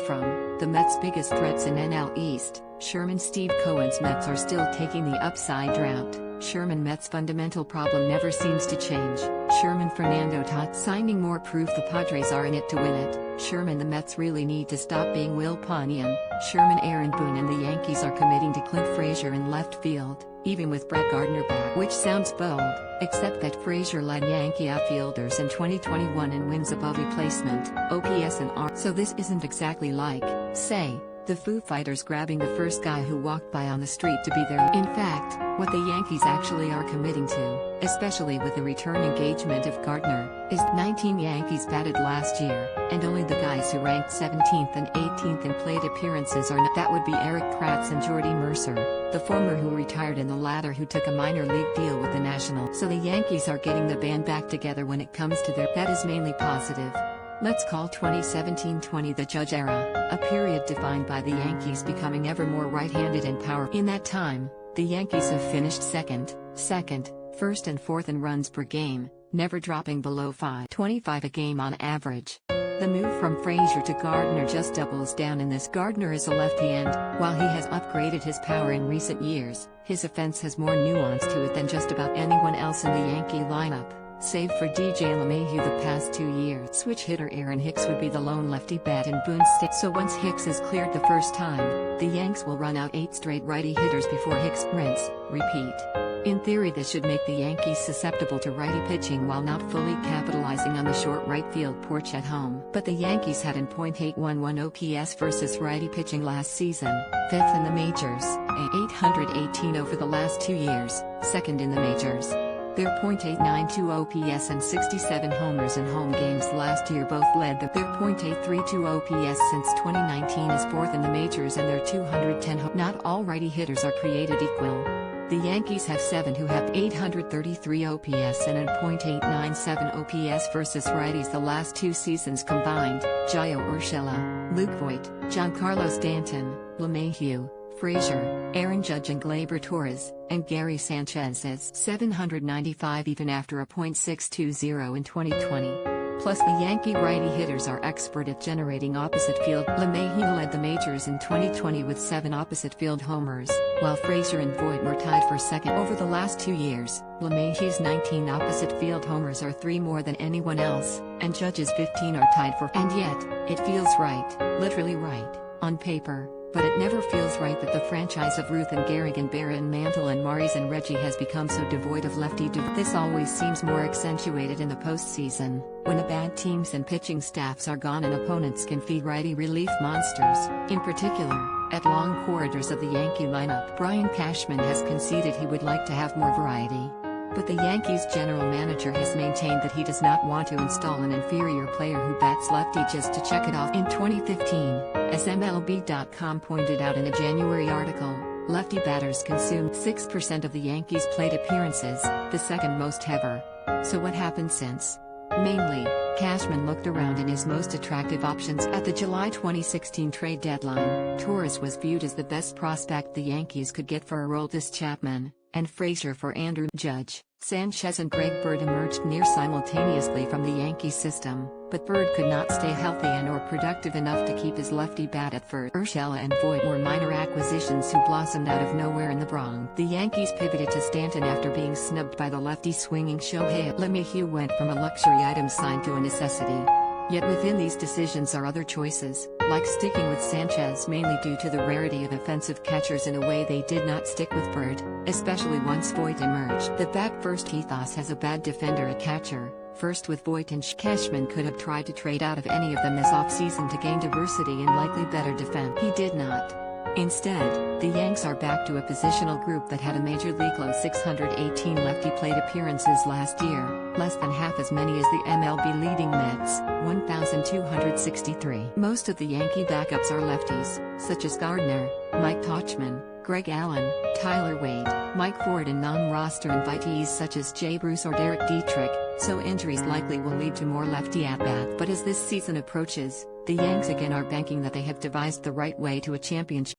from. The Mets' biggest threats in NL East, Sherman Steve Cohen's Mets are still taking the upside drought. Sherman Mets' fundamental problem never seems to change. Sherman Fernando Tatis signing more proof the Padres are in it to win it. Sherman the Mets really need to stop being Wilpon-ian. Sherman Aaron Boone and the Yankees are committing to Clint Frazier in left field, even with Brett Gardner back, which sounds bold, except that Frazier led Yankee outfielders in 2021 in wins above replacement, OPS and R. So this isn't exactly like, say, the Foo Fighters grabbing the first guy who walked by on the street to be there. In fact, what the Yankees actually are committing to, especially with the return engagement of Gardner, is 19 Yankees batted last year, and only the guys who ranked 17th and 18th in plate appearances are not. That would be Erik, Kratz and Jordy Mercer, the former who retired and the latter who took a minor league deal with the Nationals. So the Yankees are getting the band back together when it comes to their. That is mainly positive. Let's call 2017-20 the Judge era, a period defined by the Yankees becoming ever more right-handed and powerful. In that time, the Yankees have finished second, first and fourth in runs per game, never dropping below 5.25 a game on average. The move from Frazier to Gardner just doubles down in this. Gardner is a lefty and, while he has upgraded his power in recent years, his offense has more nuance to it than just about anyone else in the Yankee lineup. Save for DJ LeMahieu the past 2 years. Switch hitter Aaron Hicks would be the lone lefty bat in Boone's state. So once Hicks is cleared the first time, the Yanks will run out 8 straight righty hitters before Hicks rinse, repeat. In theory this should make the Yankees susceptible to righty pitching while not fully capitalizing on the short right field porch at home. But the Yankees had an .811 OPS versus righty pitching last season, 5th in the majors, and 818 over the last 2 years, 2nd in the majors. Their .892 OPS and 67 homers in home games last year both led their .832 OPS since 2019 is 4th in the majors and their 210 Not all righty hitters are created equal. The Yankees have 7 who have 833 OPS and an .897 OPS versus righties the last 2 seasons combined. Gio Urshela, Luke Voit, Giancarlo Stanton, LeMahieu, Frazier, Aaron Judge and Gleyber Torres, and Gary Sanchez is 795 even after a .620 in 2020. Plus the Yankee righty hitters are expert at generating opposite field. LeMahieu led the majors in 2020 with 7 opposite field homers, while Frazier and Voit were tied for second. Over the last 2 years, LeMahieu's 19 opposite field homers are 3 more than anyone else, and Judge's 15 are tied for. And yet, it feels right, literally right, on paper. But it never feels right that the franchise of Ruth and Gehrig and Berra and Mantle and Maris and Reggie has become so devoid of lefty. This always seems more accentuated in the postseason, when the bad teams and pitching staffs are gone and opponents can feed righty relief monsters. In particular, at long corridors of the Yankee lineup, Brian Cashman has conceded he would like to have more variety. But the Yankees general manager has maintained that he does not want to install an inferior player who bats lefty just to check it off. In 2015, as MLB.com pointed out in a January article, lefty batters consumed 6% of the Yankees' plate appearances, the second most ever. So what happened since? Mainly, Cashman looked around in his most attractive options. At the July 2016 trade deadline, Torres was viewed as the best prospect the Yankees could get for Aroldis Chapman, and Frazier for Andrew. Judge, Sanchez and Greg Bird emerged near simultaneously from the Yankee system, but Bird could not stay healthy and or productive enough to keep his lefty bat at first. Urshela and Voit were minor acquisitions who blossomed out of nowhere in the Bronx. The Yankees pivoted to Stanton after being snubbed by the lefty swinging Shohei. LeMahieu went from a luxury item sign to a necessity. Yet within these decisions are other choices, like sticking with Sanchez mainly due to the rarity of offensive catchers in a way they did not stick with Bird, especially once Voit emerged. The bat-first ethos has a bad defender at catcher, first with Voit and Cashman could have tried to trade out of any of them this offseason to gain diversity and likely better defense. He did not. Instead, the Yanks are back to a positional group that had a major league low 618 lefty plate appearances last year, less than half as many as the MLB leading Mets, 1,263. Most of the Yankee backups are lefties, such as Gardner, Mike Tauchman, Greg Allen, Tyler Wade, Mike Ford and non-roster invitees such as Jay Bruce or Derek Dietrich, so injuries likely will lead to more lefty at-bats. But as this season approaches, the Yanks again are banking that they have devised the right way to a championship.